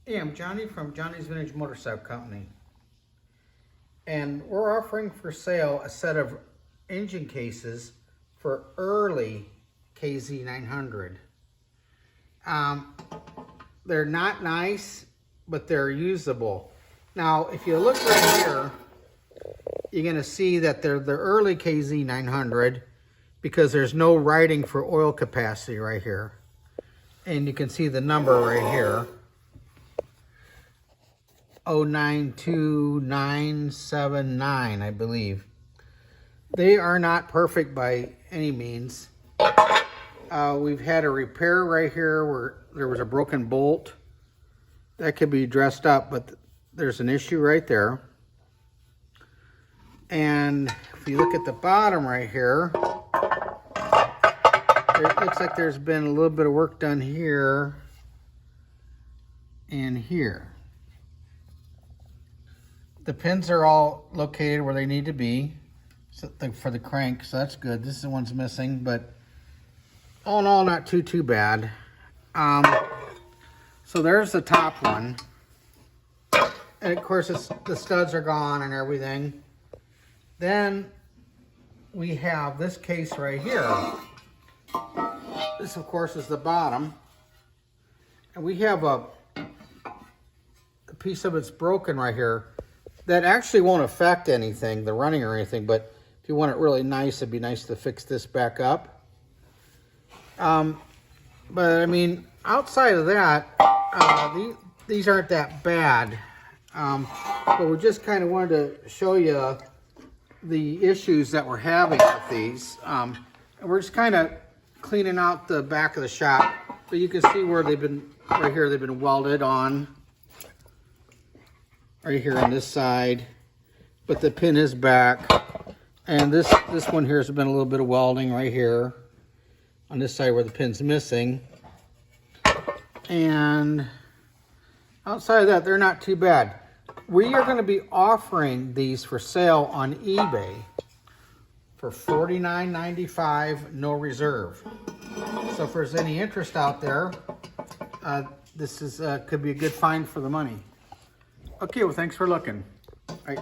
Hey, I'm Johnny from Johnny's Vintage Motorcycle Company. And we're offering for sale a set of engine cases for early KZ900. They're not nice, but they're usable. Now, if you look right here, you're going to see that they're the early KZ900 because there's no writing for oil capacity right here. And you can see the number right here. 092979, I believe. They are not perfect by any means. We've had a repair right here where there was a broken bolt. That could be dressed up, but there's an issue right there. And if you look at the bottom right here, it looks like there's been a little bit of work done here and here. The pins are all located where they need to be for the crank, so that's good. This is the one's missing, but all in all, not too bad. So there's the top one. And of course, the studs are gone and everything. Then we have this case right here. This, of course, is the bottom. And we have a piece of it's broken right here. That actually won't affect anything, the running or anything, but if you want it really nice, it'd be nice to fix this back up. But I mean, outside of that, these aren't that bad. But we just kind of wanted to show you the issues that we're having with these. And we're just kind of cleaning out the back of the shop. But you can see where they've been, right here, they've been welded on. Right here on this side, but the pin is back, and this one here has been a little bit of welding right here on this side where the pin's missing. And outside of that, they're not too bad. We are going to be offering these for sale on eBay for $49.95, no reserve. So if there's any interest out there, this is could be a good find for the money. Okay, well, thanks for looking. All right.